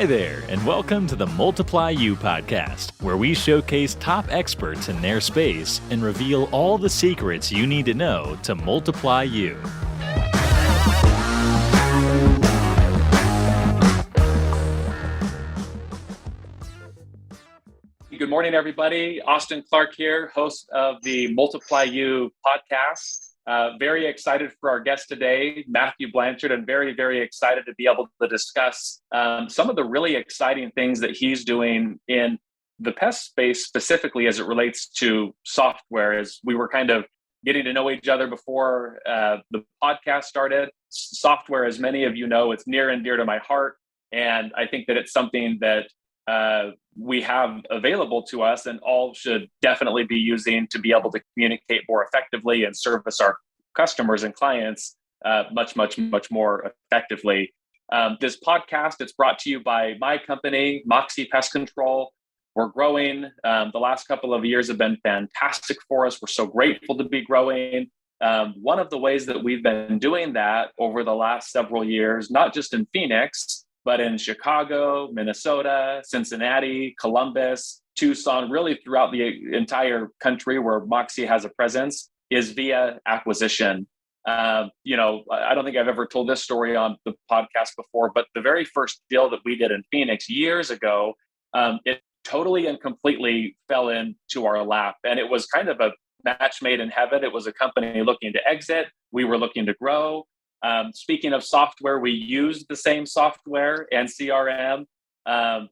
Hi there, and welcome to the Multiply You podcast, where we showcase top experts in their space and reveal all the secrets you need to know to multiply you. Good morning, everybody. Austin Clark here, host of the Multiply You podcast. Very excited for our guest today, Matthew Blanchard, and very excited to be able to discuss some of the really exciting things that he's doing in the pest space, specifically as it relates to software. As we were kind of getting to know each other before the podcast started, software, as many of you know, it's near and dear to my heart. And I think that it's something that we have available to us and all should definitely be using to be able to communicate more effectively and service our customers and clients much more effectively. This podcast, it's brought to you by my company, Moxie Pest Control. We're growing. The last couple of years have been fantastic for us. We're so grateful to be growing. One of the ways that we've been doing that over the last several years, not just in Phoenix, but in Chicago, Minnesota, Cincinnati, Columbus, Tucson, really throughout the entire country where Moxie has a presence, is via acquisition. I don't think I've ever told this story on the podcast before, but the very first deal that we did in Phoenix years ago, it totally and completely fell into our lap. And it was kind of a match made in heaven. It was a company looking to exit. We were looking to grow. Speaking of software, we used the same software and CRM.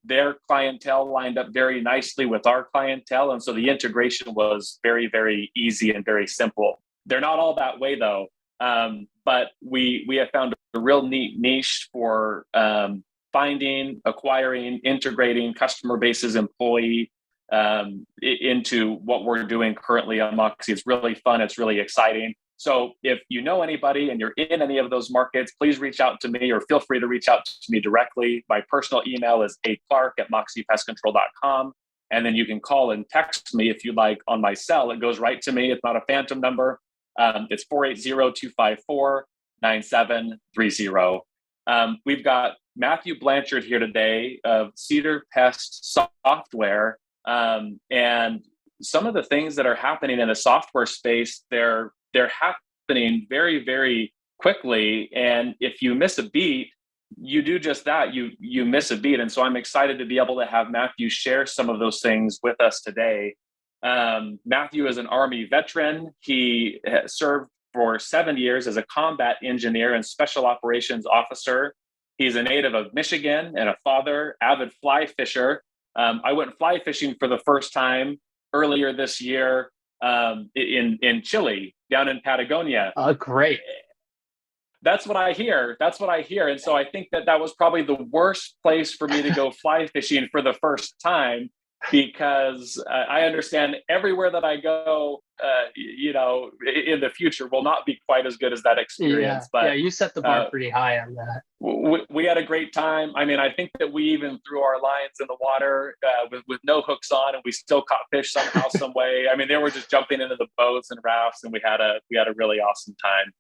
Their clientele lined up very nicely with our clientele. And so the integration was very easy and very simple. They're not all that way, though. But we have found a real neat niche for finding, acquiring, integrating customer bases, employee into what we're doing currently on Moxie. It's really fun. It's really exciting. So if you know anybody and you're in any of those markets, please reach out to me or feel free to reach out to me directly. My personal email is aclark@moxiepestcontrol.com. And then you can call and text me if you like on my cell. It goes right to me. It's not a phantom number. It's 480-254-9730. We've got Matthew Blanchard here today of Cedar Pest Software. And some of the things that are happening in the software space, they're happening very quickly. And if you miss a beat, you do just that. You miss a beat. And so I'm excited to be able to have Matthew share some of those things with us today. Matthew is an Army veteran. He served for 7 years as a combat engineer and special operations officer. He's a native of Michigan and a father, avid fly fisher. I went fly fishing for the first time earlier this year in Chile, down in Patagonia. Oh, great. That's what I hear. And so I think that was probably the worst place for me to go fly fishing for the first time, because I understand everywhere that I go, in the future will not be quite as good as that experience. But you set the bar pretty high on that. We had a great time. I mean, I think that we even threw our lines in the water with no hooks on, and we still caught fish somehow, some way. I mean, they were just jumping into the boats and rafts, and we had a really awesome time.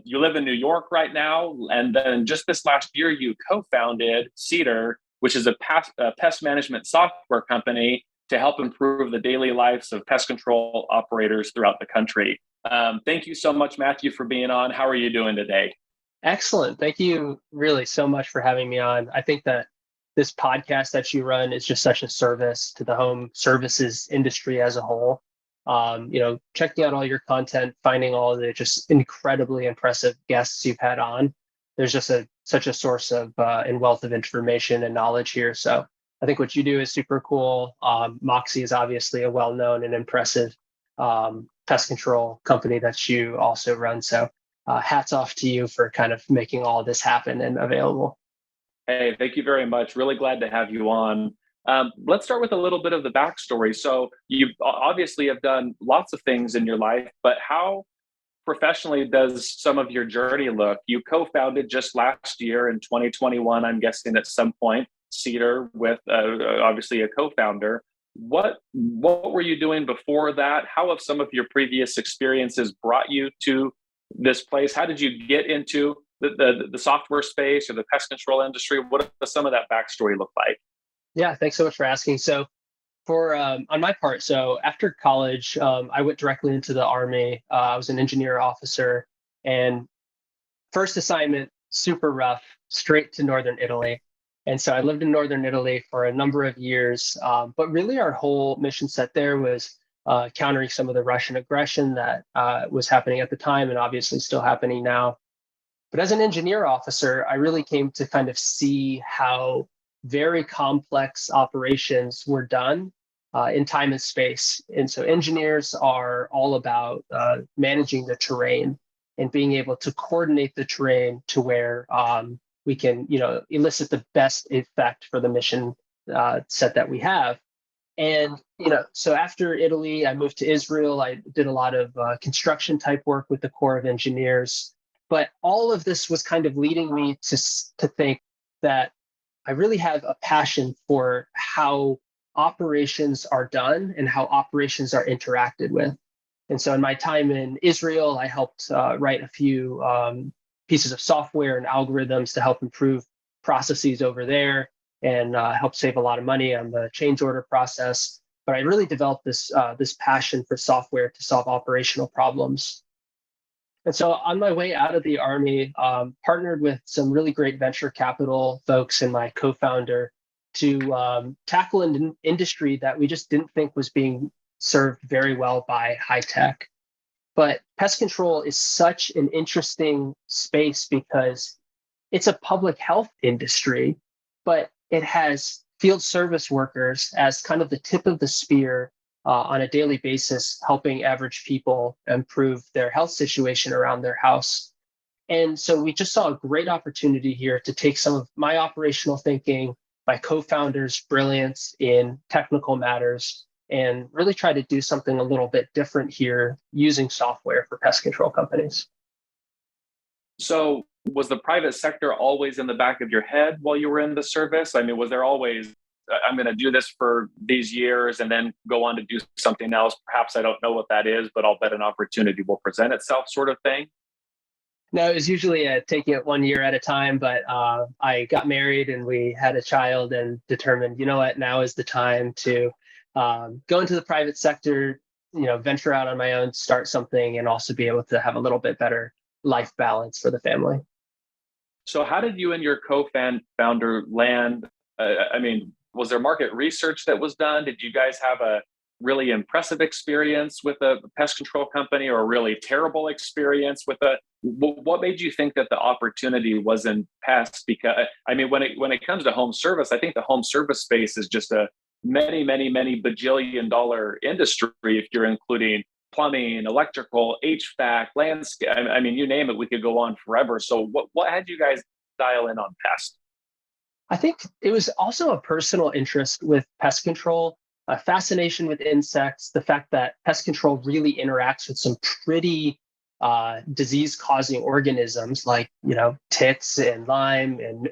You live in New York right now, and then just this last year, you co-founded Cedar, which is a pest management software company to help improve the daily lives of pest control operators throughout the country. Thank you so much, Matthew, for being on. How are you doing today? Excellent. Thank you really so much for having me on. I think that this podcast that you run is just such a service to the home services industry as a whole. Checking out all your content, finding all the just incredibly impressive guests you've had on. There's just such a source of and wealth of information and knowledge here. So I think what you do is super cool. Moxie is obviously a well-known and impressive pest control company that you also run. So hats off to you for kind of making all of this happen and available. Hey, thank you very much. Really glad to have you on. Let's start with a little bit of the backstory. So you obviously have done lots of things in your life, but how professionally does some of your journey look? You co-founded just last year in 2021, I'm guessing at some point, Cedar with obviously a co-founder. What were you doing before that? How have some of your previous experiences brought you to this place? How did you get into the software space or the pest control industry? What does some of that backstory look like? Yeah, thanks so much for asking. So for on my part, so after college, I went directly into the Army. I was an engineer officer, and first assignment, super rough, straight to northern Italy. And so I lived in northern Italy for a number of years. But really, our whole mission set there was countering some of the Russian aggression that was happening at the time and obviously still happening now. But as an engineer officer, I really came to kind of see how very complex operations were done in time and space. And so engineers are all about managing the terrain and being able to coordinate the terrain to where we can, elicit the best effect for the mission set that we have. And, so after Italy, I moved to Israel. I did a lot of construction type work with the Corps of Engineers. But all of this was kind of leading me to think that I really have a passion for how operations are done and how operations are interacted with. And so in my time in Israel, I helped write a few pieces of software and algorithms to help improve processes over there and help save a lot of money on the change order process. But I really developed this passion for software to solve operational problems. And so on my way out of the Army, partnered with some really great venture capital folks and my co-founder to tackle an industry that we just didn't think was being served very well by high tech. But pest control is such an interesting space because it's a public health industry, but it has field service workers as kind of the tip of the spear on a daily basis, helping average people improve their health situation around their house. And so we just saw a great opportunity here to take some of my operational thinking, my co-founder's brilliance in technical matters, and really try to do something a little bit different here using software for pest control companies. So was the private sector always in the back of your head while you were in the service? I mean, was there always, I'm going to do this for these years and then go on to do something else? Perhaps I don't know what that is, but I'll bet an opportunity will present itself sort of thing? No, it was usually taking it 1 year at a time, but I got married and we had a child and determined, you know what, now is the time to go into the private sector, venture out on my own, start something, and also be able to have a little bit better life balance for the family. So how did you and your co-founder land? Was there market research that was done? Did you guys have a really impressive experience with a pest control company or a really terrible experience with what made you think that the opportunity was in pest? Because when it comes to home service, I think the home service space is just a many bajillion dollar industry if you're including plumbing, electrical, HVAC, landscape. You name it, we could go on forever. So what had you guys dial in on pest? I think it was also a personal interest with pest control, a fascination with insects, the fact that pest control really interacts with some pretty disease-causing organisms like, ticks and Lyme and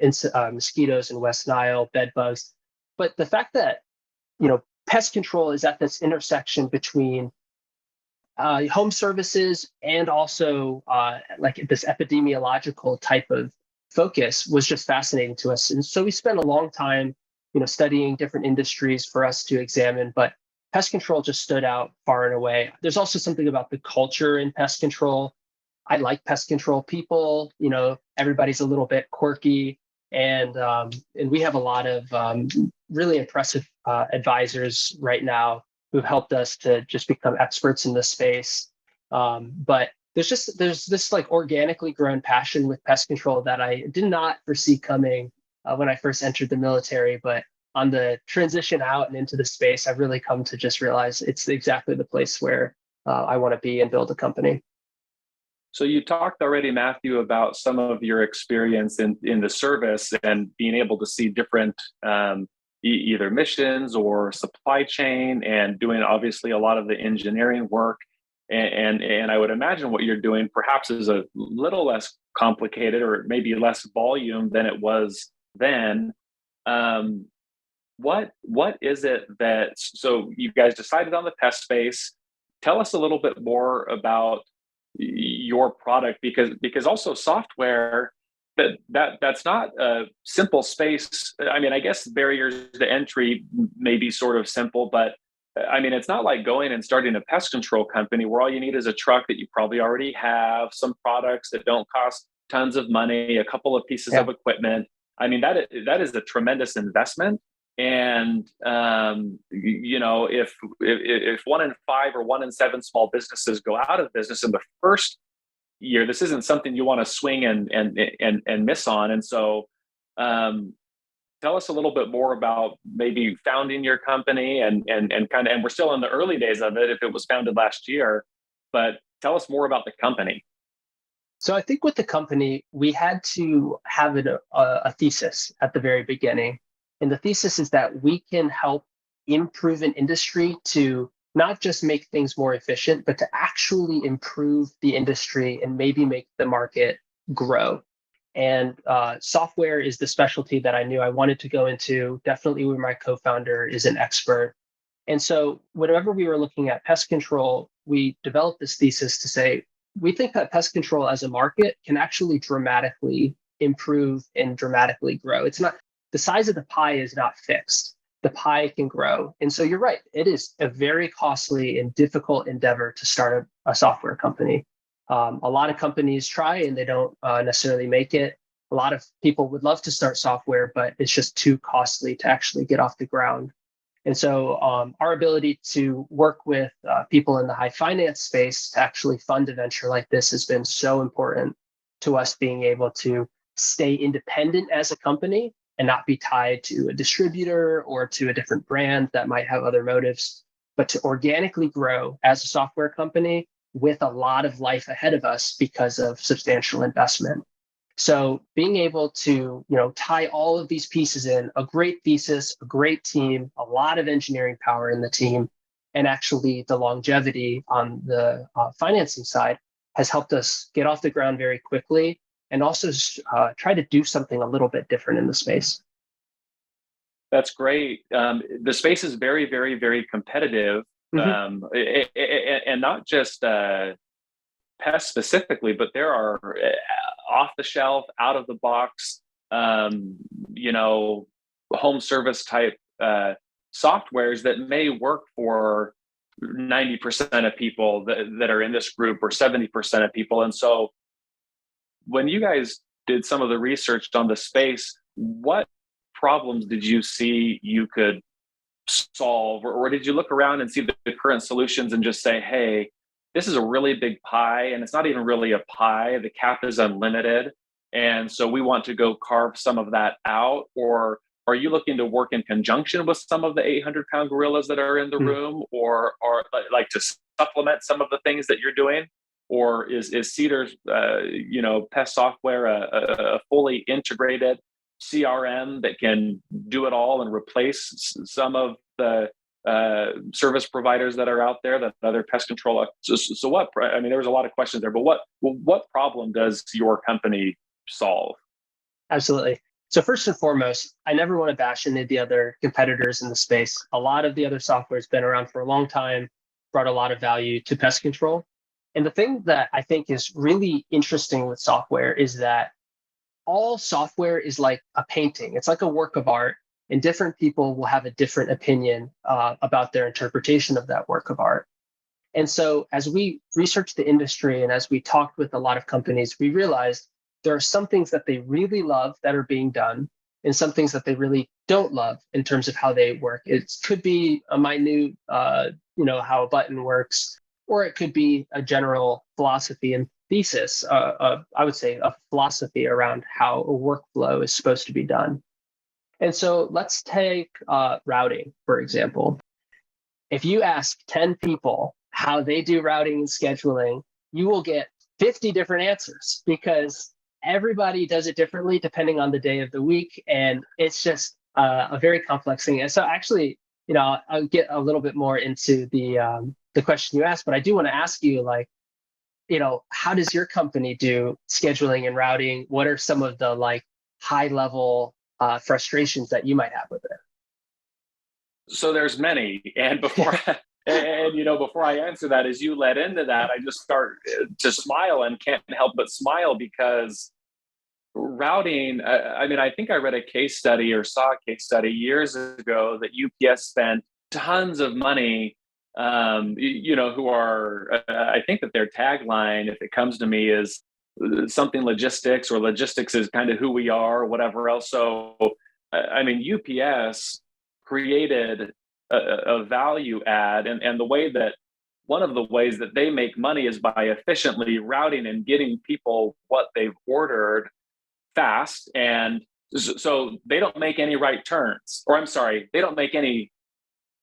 mosquitoes and West Nile, bed bugs. But the fact that, pest control is at this intersection between home services and also like this epidemiological type of focus was just fascinating to us. And so we spent a long time, studying different industries for us to examine, but pest control just stood out far and away. There's also something about the culture in pest control. I like pest control people, everybody's a little bit quirky, and we have a lot of really impressive advisors right now who've helped us to just become experts in this space. But there's this like organically grown passion with pest control that I did not foresee coming when I first entered the military. But on the transition out and into the space, I've really come to just realize it's exactly the place where I want to be and build a company. So you talked already, Matthew, about some of your experience in the service and being able to see different either missions or supply chain and doing obviously a lot of the engineering work. And I would imagine what you're doing perhaps is a little less complicated or maybe less volume than it was then. What is it so you guys decided on the pest space? Tell us a little bit more about your product, because also software that's not a simple space. I mean, I guess barriers to entry may be sort of simple, but I mean, it's not like going and starting a pest control company where all you need is a truck that you probably already have, some products that don't cost tons of money, a couple of pieces of equipment. I mean, that is a tremendous investment. And if 1 in 5 or 1 in 7 small businesses go out of business in the first year, this isn't something you want to swing and miss on. And so, tell us a little bit more about maybe founding your company and we're still in the early days of it if it was founded last year, but tell us more about the company. So I think with the company, we had to have a thesis at the very beginning. And the thesis is that we can help improve an industry to not just make things more efficient, but to actually improve the industry and maybe make the market grow. And software is the specialty that I knew I wanted to go into. Definitely where my co-founder is an expert. And so whenever we were looking at pest control, we developed this thesis to say, we think that pest control as a market can actually dramatically improve and dramatically grow. It's not, the size of the pie is not fixed. The pie can grow. And so you're right, it is a very costly and difficult endeavor to start a software company. A lot of companies try and they don't necessarily make it. A lot of people would love to start software, but it's just too costly to actually get off the ground. And so our ability to work with people in the high finance space to actually fund a venture like this has been so important to us being able to stay independent as a company and not be tied to a distributor or to a different brand that might have other motives, but to organically grow as a software company with a lot of life ahead of us because of substantial investment. So being able to, tie all of these pieces in, a great thesis, a great team, a lot of engineering power in the team, and actually the longevity on the financing side has helped us get off the ground very quickly and also try to do something a little bit different in the space. That's great. The space is very, very, very competitive, and not just Pest specifically, but there are off-the-shelf, out-of-the-box, home service type softwares that may work for 90% of people that are in this group or 70% of people. And so when you guys did some of the research on the space, what problems did you see you could solve, or did you look around and see the current solutions and just say, hey, this is a really big pie and it's not even really a pie, the cap is unlimited, and so we want to go carve some of that out? Or are you looking to work in conjunction with some of the 800-pound gorillas that are in the room, or like to supplement some of the things that you're doing? Or is Cedar's pest software a fully integrated CRM that can do it all and replace some of the service providers that are out there, that other pest control? So what? I mean, there was a lot of questions there, but what problem does your company solve? Absolutely. So first and foremost, I never want to bash any of the other competitors in the space. A lot of the other software has been around for a long time, brought a lot of value to pest control. And the thing that I think is really interesting with software is that all software is like a painting. It's like a work of art, and different people will have a different opinion about their interpretation of that work of art. And so as we researched the industry and as we talked with a lot of companies, we realized there are some things that they really love that are being done and some things that they really don't love in terms of how they work. It could be a minute, how a button works, or it could be a general philosophy and thesis, I would say a philosophy around how a workflow is supposed to be done. And so let's take routing, for example. If you ask 10 people how they do routing and scheduling, you will get 50 different answers because everybody does it differently depending on the day of the week. And it's just a very complex thing. And so actually, I'll get a little bit more into the question you asked, but I do want to ask you, how does your company do scheduling and routing? What are some of the high level frustrations that you might have with it? So there's many, and before I answer that, as you led into that, I just start to smile and can't help but smile because routing, I mean, I think I read a case study or saw a case study years ago that UPS spent tons of money, who are, I think that their tagline, if it comes to me, is something logistics, or logistics is kind of who we are, or whatever else. So, I mean, UPS created a value add, and one of the ways that they make money is by efficiently routing and getting people what they've ordered fast. And so they don't make any right turns, or I'm sorry, they don't make any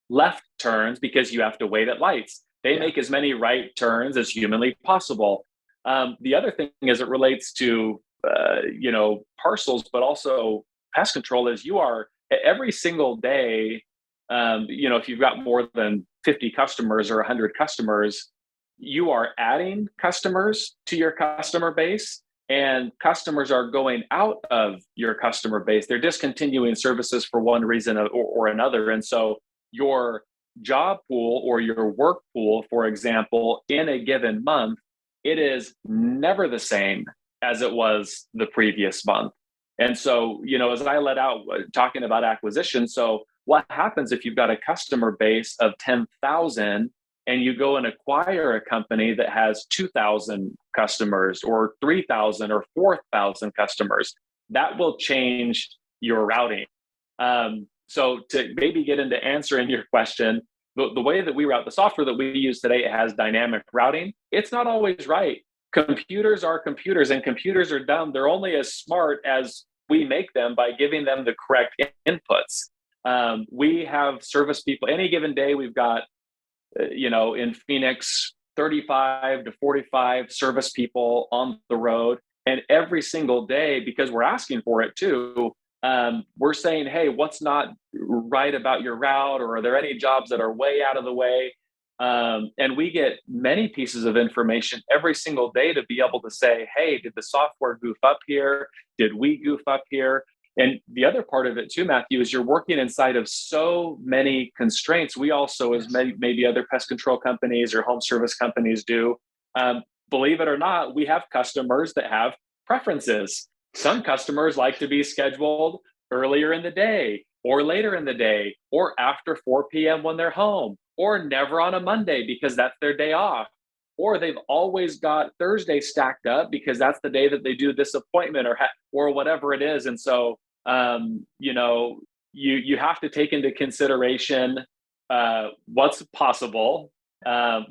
left turns because you have to wait at lights. They make as many right turns as humanly possible. The other thing as it relates to, parcels, but also pest control, is you are every single day, if you've got more than 50 customers or 100 customers, you are adding customers to your customer base, and customers are going out of your customer base. They're discontinuing services for one reason or another. And so your job pool or your work pool, for example, in a given month, it is never the same as it was the previous month. And so, as I let out talking about acquisition, so what happens if you've got a customer base of 10,000 and you go and acquire a company that has 2,000 customers or 3,000 or 4,000 customers? That will change your routing. So to maybe get into answering your question, the way that we route, the software that we use today, it has dynamic routing. It's not always right. Computers are computers, and computers are dumb. They're only as smart as we make them by giving them the correct inputs. We have service people. Any given day, we've got, in Phoenix, 35 to 45 service people on the road. And every single day, because we're asking for it too, we're saying, hey, what's not right about your route? Or are there any jobs that are way out of the way? And we get many pieces of information every single day to be able to say, hey, did the software goof up here? Did we goof up here? And the other part of it too, Matthew, is you're working inside of so many constraints. We also, as maybe other pest control companies or home service companies do, believe it or not, we have customers that have preferences. Some customers like to be scheduled earlier in the day or later in the day or after 4 p.m. when they're home, or never on a Monday because that's their day off. Or they've always got Thursday stacked up because that's the day that they do this appointment or whatever it is. And so, you have to take into consideration what's possible.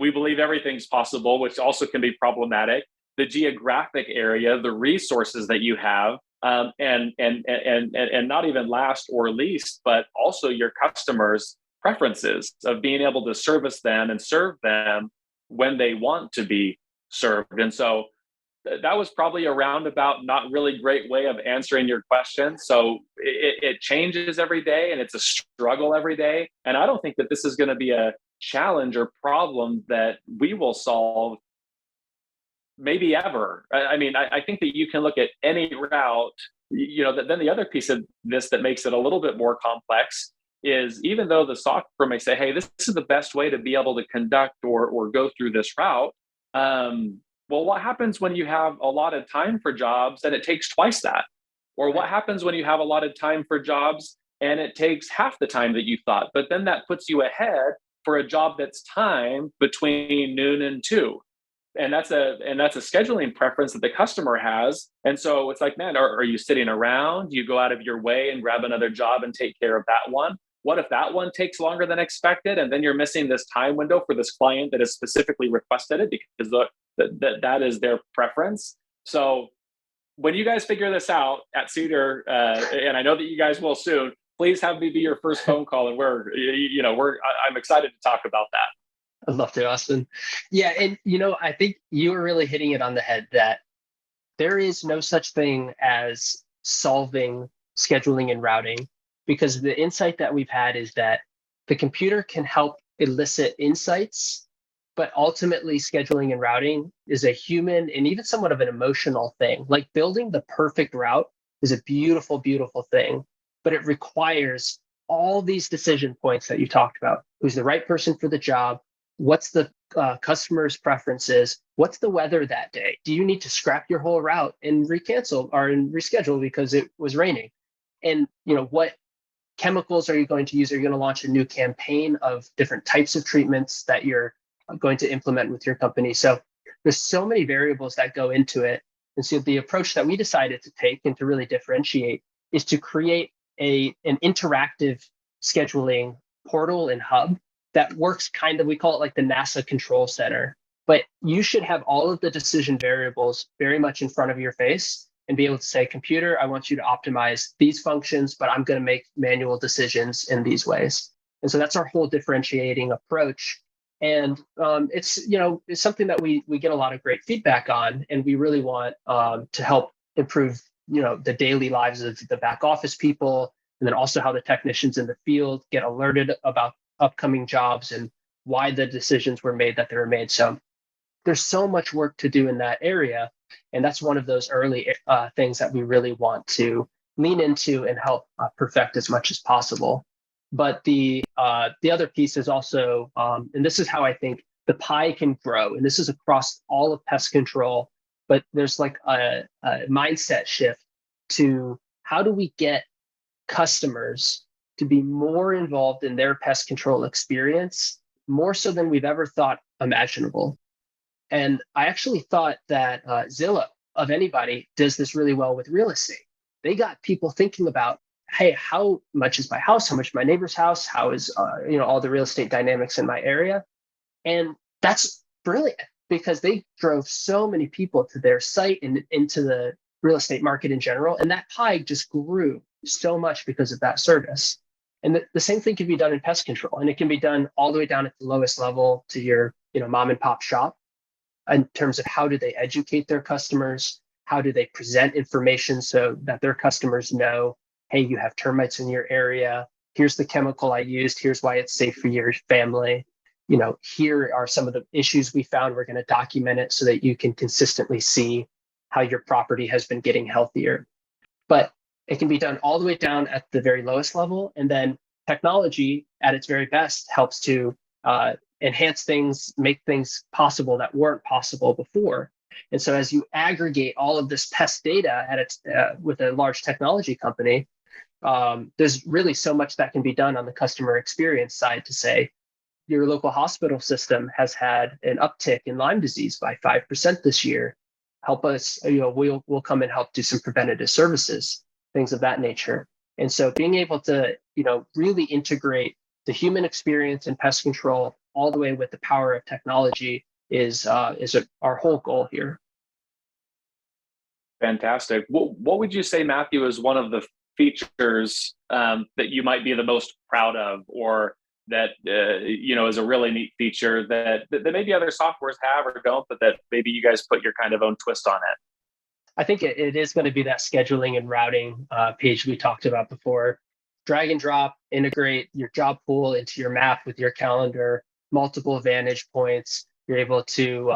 We believe everything's possible, which also can be problematic. The geographic area, the resources that you have, and not even last or least, but also your customers' preferences of being able to service them and serve them when they want to be served. And so that was probably a roundabout, not really great way of answering your question. So it changes every day, and it's a struggle every day. And I don't think that this is going to be a challenge or problem that we will solve maybe ever. I mean, I think that you can look at any route, then the other piece of this that makes it a little bit more complex is, even though the software may say, hey, this is the best way to be able to conduct or go through this route. Well, what happens when you have a lot of time for jobs and it takes twice that? Or what happens when you have a lot of time for jobs and it takes half the time that you thought? But then that puts you ahead for a job that's time between noon and 2. And that's a scheduling preference that the customer has. And so it's like, man, are you sitting around? Do you go out of your way and grab another job and take care of that one? What if that one takes longer than expected? And then you're missing this time window for this client that has specifically requested it because that is their preference. So when you guys figure this out at Cedar, and I know that you guys will soon, please have me be your first phone call. And I'm excited to talk about that. I'd love to, Austin. Yeah. And, I think you were really hitting it on the head that there is no such thing as solving scheduling and routing, because the insight that we've had is that the computer can help elicit insights, but ultimately scheduling and routing is a human and even somewhat of an emotional thing. Like building the perfect route is a beautiful, beautiful thing, but it requires all these decision points that you talked about. Who's the right person for the job? What's the customers' preferences. What's the weather that day? Do you need to scrap your whole route and recancel or reschedule because it was raining? And what chemicals are you going to use? Are you going to launch a new campaign of different types of treatments that you're going to implement with your company? So there's so many variables that go into it. And so the approach that we decided to take and to really differentiate is to create an interactive scheduling portal and hub that works we call it like the NASA control center. But you should have all of the decision variables very much in front of your face and be able to say, computer, I want you to optimize these functions, but I'm going to make manual decisions in these ways. And so that's our whole differentiating approach. And it's something that we get a lot of great feedback on, and we really want to help improve the daily lives of the back office people, and then also how the technicians in the field get alerted about upcoming jobs and why the decisions were made that they were made. So there's so much work to do in that area, and that's one of those early things that we really want to lean into and help perfect as much as possible. But the other piece is also, and this is how I think the pie can grow, and this is across all of pest control, but there's like a mindset shift to how do we get customers to be more involved in their pest control experience, more so than we've ever thought imaginable. And I actually thought that Zillow, of anybody, does this really well with real estate. They got people thinking about, hey, how much is my house? How much is my neighbor's house? How is all the real estate dynamics in my area? And that's brilliant because they drove so many people to their site and into the real estate market in general. And that pie just grew so much because of that service. And the same thing can be done in pest control. And it can be done all the way down at the lowest level to your mom and pop shop in terms of how do they educate their customers? How do they present information so that their customers know, hey, you have termites in your area. Here's the chemical I used. Here's why it's safe for your family. Here are some of the issues we found. We're going to document it so that you can consistently see how your property has been getting healthier. But it can be done all the way down at the very lowest level. And then technology at its very best helps to enhance things, make things possible that weren't possible before. And so as you aggregate all of this pest data at its with a large technology company, there's really so much that can be done on the customer experience side to say, your local hospital system has had an uptick in Lyme disease by 5% this year. Help us, we'll come and help do some preventative services, things of that nature. And so being able to, really integrate the human experience in pest control all the way with the power of technology is our whole goal here. Fantastic. What would you say, Matthew, is one of the features that you might be the most proud of, or that is a really neat feature that maybe other softwares have or don't, but that maybe you guys put your kind of own twist on it? I think it is going to be that scheduling and routing page we talked about before. Drag and drop, integrate your job pool into your map with your calendar, multiple vantage points. You're able to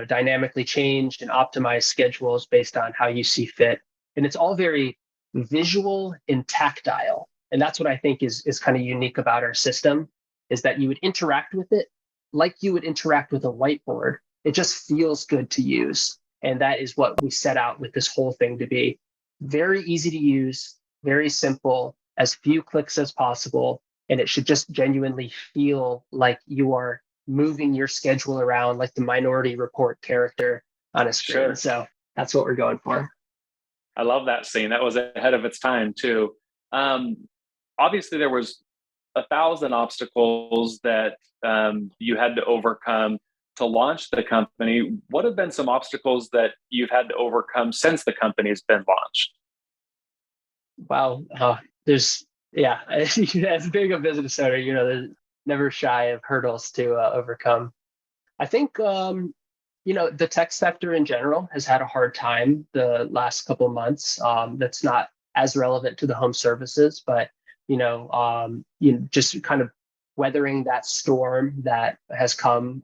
dynamically change and optimize schedules based on how you see fit. And it's all very visual and tactile. And that's what I think is kind of unique about our system, is that you would interact with it like you would interact with a whiteboard. It just feels good to use. And that is what we set out with this whole thing to be. Very easy to use, very simple, as few clicks as possible. And it should just genuinely feel like you are moving your schedule around like the Minority Report character on a screen. Sure. So that's what we're going for. I love that scene. That was ahead of its time too. Obviously, there was 1,000 obstacles that you had to overcome to launch the company. What have been some obstacles that you've had to overcome since the company's been launched? Wow. As being a business owner, there's never shy of hurdles to overcome. I think, the tech sector in general has had a hard time the last couple of months. That's not as relevant to the home services, but, just kind of weathering that storm that has come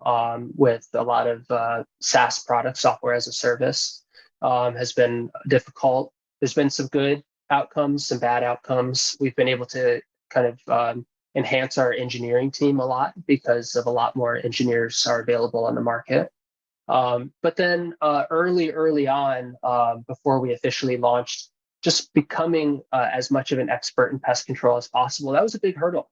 with a lot of SaaS products, software as a service, has been difficult. There's been some good outcomes, some bad outcomes. We've been able to kind of enhance our engineering team a lot because of a lot more engineers are available on the market. But then early on, before we officially launched, just becoming as much of an expert in pest control as possible. That was a big hurdle,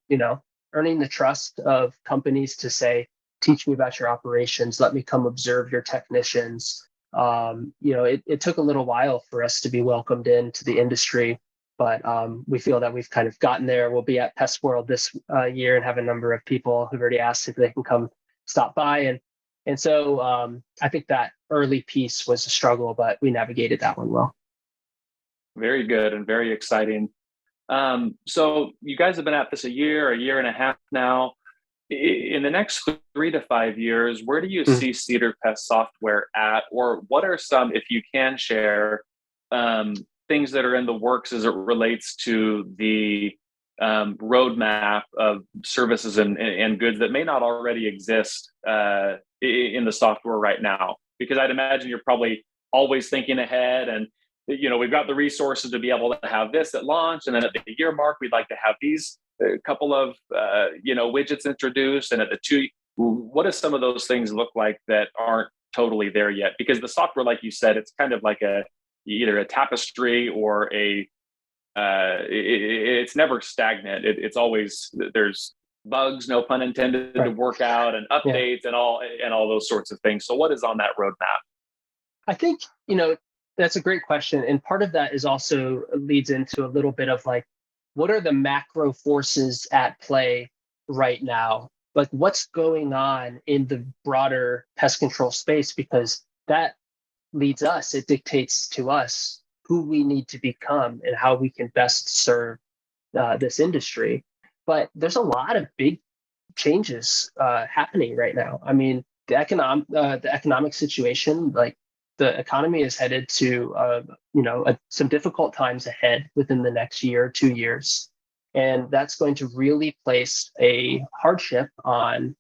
earning the trust of companies to say, teach me about your operations, let me come observe your technicians. It took a little while for us to be welcomed into the industry, but we feel that we've kind of gotten there. We'll be at Pest World this year and have a number of people who've already asked if they can come stop by. And so I think that early piece was a struggle, but we navigated that one well. Very good and very exciting. So you guys have been at this a year and a half now. In the next 3 to 5 years, where do you see Cedar Pest software at, or what are some, if you can share, things that are in the works as it relates to the roadmap of services and goods that may not already exist in the software right now? Because I'd imagine you're probably always thinking ahead, and we've got the resources to be able to have this at launch, and then at the year mark, we'd like to have these couple of widgets introduced, and at the 2, what do some of those things look like that aren't totally there yet? Because the software, like you said, it's kind of like either a tapestry or it's never stagnant. It's always, there's bugs, no pun intended, to work out, and updates and all those sorts of things. So what is on that roadmap? I think, that's a great question. And part of that is also leads into a little bit of like, what are the macro forces at play right now? Like, what's going on in the broader pest control space? Because that it dictates to us who we need to become and how we can best serve this industry. But there's a lot of big changes happening right now. I mean, the economic situation, like the economy is headed to some difficult times ahead within the next year or 2 years, and that's going to really place a hardship on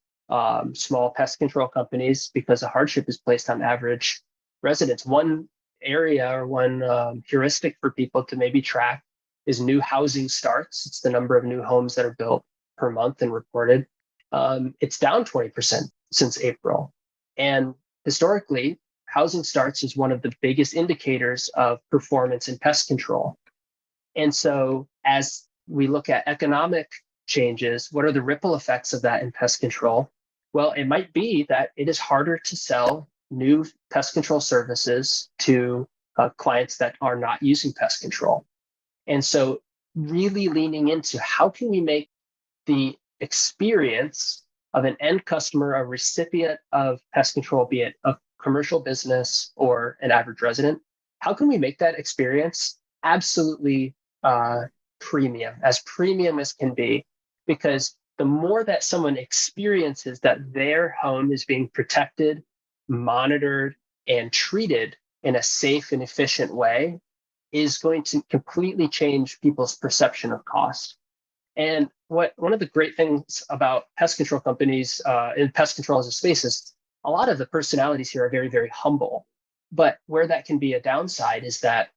small pest control companies, because a hardship is placed on average residents. One area or one heuristic for people to maybe track is new housing starts. It's the number of new homes that are built per month and reported. It's down 20% since April. And historically, housing starts is one of the biggest indicators of performance in pest control. And so as we look at economic changes, what are the ripple effects of that in pest control? Well, it might be that it is harder to sell new pest control services to clients that are not using pest control. And so really leaning into how can we make the experience of an end customer, a recipient of pest control, be it a commercial business or an average resident, how can we make that experience absolutely premium as can be? Because the more that someone experiences that their home is being protected, monitored, and treated in a safe and efficient way, is going to completely change people's perception of cost. And one of the great things about pest control companies in pest control as a space is a lot of the personalities here are very, very humble. But where that can be a downside is that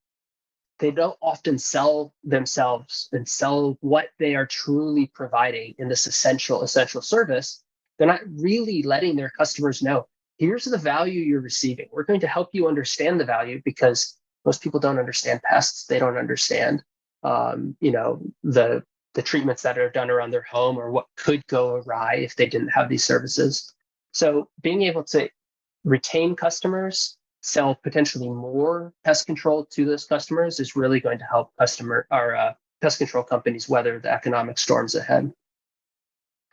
they don't often sell themselves and sell what they are truly providing in this essential service. They're not really letting their customers know, here's the value you're receiving. We're going to help you understand the value, because most people don't understand pests. They don't understand, the treatments that are done around their home, or what could go awry if they didn't have these services. So being able to retain customers, sell potentially more pest control to those customers, is really going to help pest control companies weather the economic storms ahead.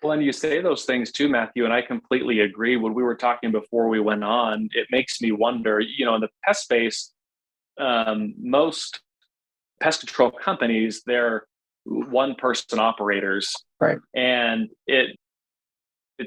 Well, and you say those things too, Matthew, and I completely agree. When we were talking before we went on, it makes me wonder, in the pest space, most pest control companies, they're one-person operaters. Right. And it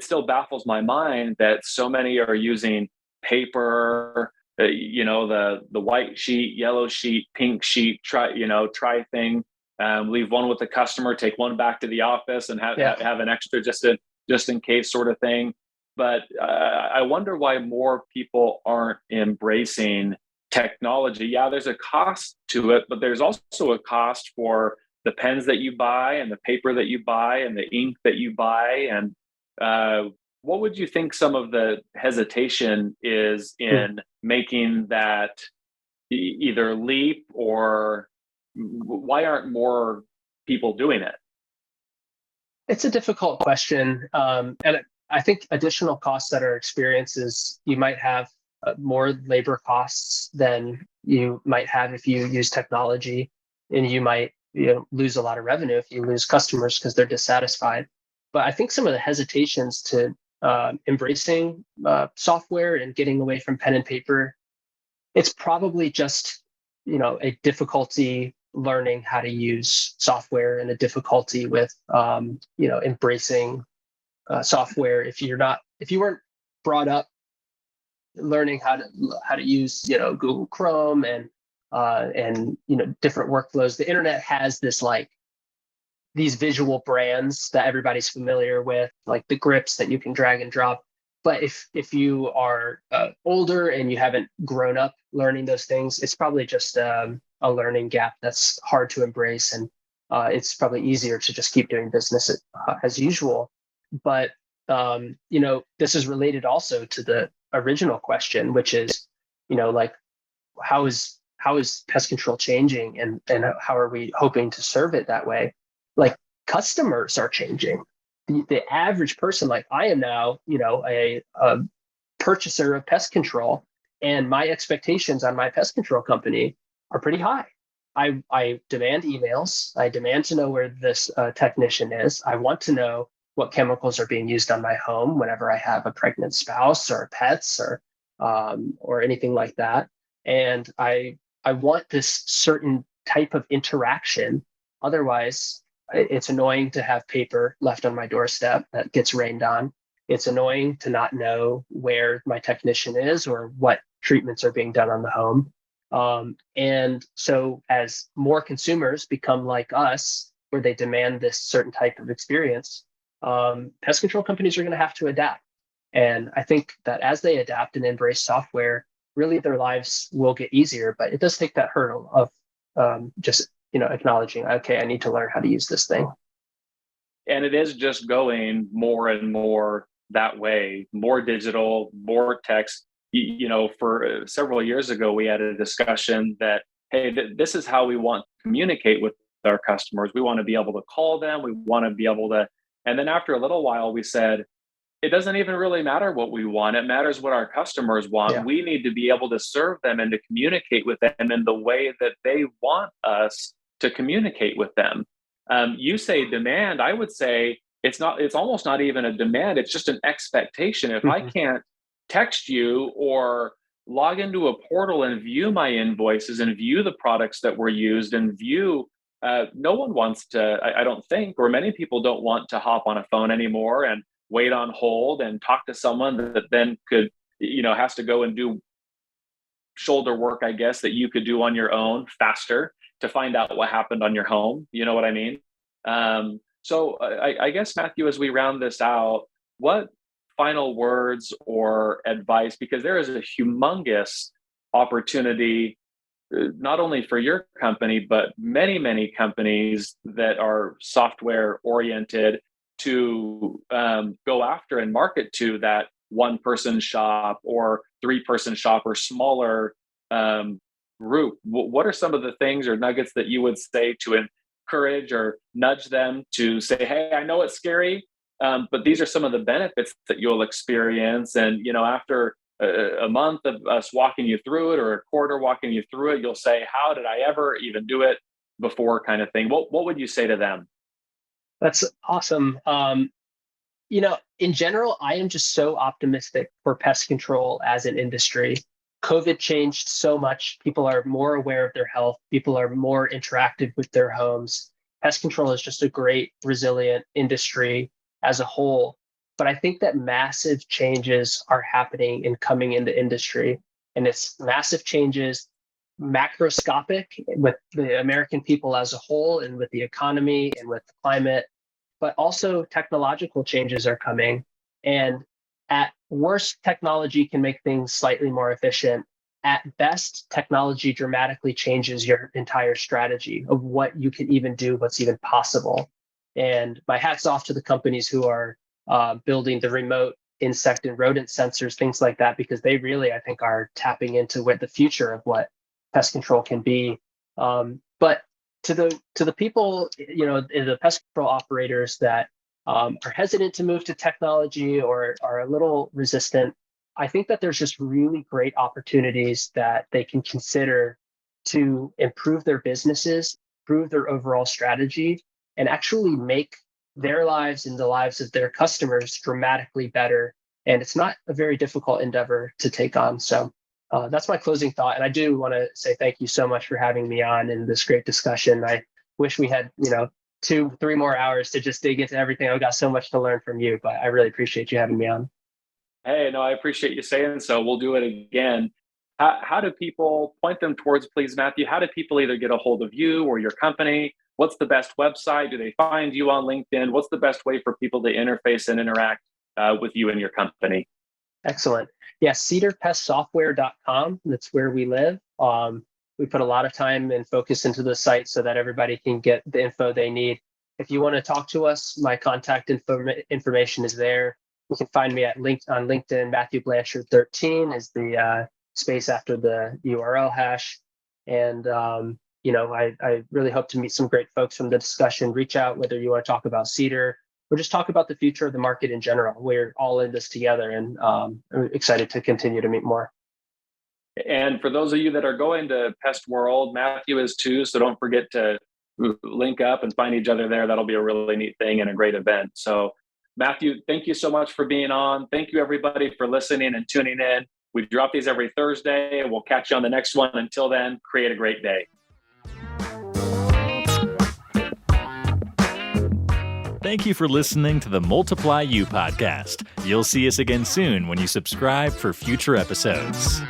still baffles my mind that so many are using paper, the white sheet, yellow sheet, pink sheet, try thing. Leave one with the customer, take one back to the office, and have an extra just in case sort of thing. But I wonder why more people aren't embracing technology. Yeah, there's a cost to it, but there's also a cost for the pens that you buy and the paper that you buy and the ink that you buy? And what would you think some of the hesitation is in making that either leap, or why aren't more people doing it? It's a difficult question. And I think additional costs that are experienced is you might have more labor costs than you might have if you use technology, and you might lose a lot of revenue if you lose customers because they're dissatisfied. But I think some of the hesitations to embracing software and getting away from pen and paper, it's probably just a difficulty learning how to use software, and a difficulty with embracing software if you weren't brought up learning how to use Google Chrome and different workflows. The internet has these visual brands that everybody's familiar with, like the grips that you can drag and drop. But if you are older and you haven't grown up learning those things, it's probably just a learning gap that's hard to embrace, and it's probably easier to just keep doing business as usual. But this is related also to the original question, which is, how is pest control changing, and how are we hoping to serve it that way? Like, customers are changing. The average person, like I am now, a purchaser of pest control, and my expectations on my pest control company are pretty high. I demand emails. I demand to know where this technician is. I want to know what chemicals are being used on my home whenever I have a pregnant spouse or pets or anything like that. And I want this certain type of interaction. Otherwise, it's annoying to have paper left on my doorstep that gets rained on. It's annoying to not know where my technician is or what treatments are being done on the home. And so as more consumers become like us, where they demand this certain type of experience, pest control companies are going to have to adapt. And I think that as they adapt and embrace software, really their lives will get easier. But it does take that hurdle of just acknowledging, okay, I need to learn how to use this thing. And it is just going more and more that way, more digital, more text. For several years ago, we had a discussion that, hey, this is how we want to communicate with our customers. We want to be able to call them. We want to be able to, and then after a little while, we said, it doesn't even really matter what we want. It matters what our customers want. Yeah. We need to be able to serve them and to communicate with them in the way that they want us to communicate with them. You say demand. I would say it's almost not even a demand. It's just an expectation. If I can't text you or log into a portal and view my invoices and view the products that were used and view, no one wants to, I don't think, or many people don't want to hop on a phone anymore and wait on hold and talk to someone that then could, has to go and do shoulder work, I guess, that you could do on your own faster to find out what happened on your home. You know what I mean? So I guess, Matthew, as we round this out, what final words or advice, because there is a humongous opportunity, not only for your company, but many, many companies that are software oriented, to go after and market to that one-person shop or three-person shop or smaller group. What are some of the things or nuggets that you would say to encourage or nudge them to say, hey, I know it's scary, but these are some of the benefits that you'll experience. And, after a month of us walking you through it, or a quarter walking you through it, you'll say, how did I ever even do it before, kind of thing. What would you say to them? That's awesome. In general, I am just so optimistic for pest control as an industry. COVID changed so much. People are more aware of their health. People are more interactive with their homes. Pest control is just a great, resilient industry as a whole. But I think that massive changes are happening and coming in the industry. And it's massive changes, macroscopic, with the American people as a whole, and with the economy and with the climate. But also technological changes are coming. And at worst, technology can make things slightly more efficient. at best, technology dramatically changes your entire strategy of what you can even do, what's even possible. And my hat's off to the companies who are building the remote insect and rodent sensors, things like that, because they really, I think, are tapping into what the future of what pest control can be. But to the people, the pest control operators that are hesitant to move to technology or are a little resistant, I think that there's just really great opportunities that they can consider to improve their businesses, improve their overall strategy, and actually make their lives and the lives of their customers dramatically better. And it's not a very difficult endeavor to take on. So that's my closing thought. And I do want to say thank you so much for having me on in this great discussion. I wish we had, 2-3 more hours to just dig into everything. I've got so much to learn from you, but I really appreciate you having me on. Hey, no, I appreciate you saying so. We'll do it again. How do people point them towards, please, Matthew? How do people either get a hold of you or your company? What's the best website? Do they find you on LinkedIn? What's the best way for people to interface and interact with you and your company? Excellent. Yeah, cedarpestsoftware.com. That's where we live. We put a lot of time and focus into the site so that everybody can get the info they need. If you want to talk to us, my contact information is there. You can find me on LinkedIn. Matthew Blanchard 13 is the space after the URL hash. And, I really hope to meet some great folks from the discussion. Reach out, whether you want to talk about Cedar or just talk about the future of the market in general. We're all in this together, and I'm excited to continue to meet more. And for those of you that are going to Pest World, Matthew is too, so don't forget to link up and find each other there. That'll be a really neat thing and a great event. So Matthew, thank you so much for being on. Thank you, everybody, for listening and tuning in. We drop these every Thursday. We'll catch you on the next one. Until then, create a great day. Thank you for listening to the Multiply You podcast. You'll see us again soon when you subscribe for future episodes.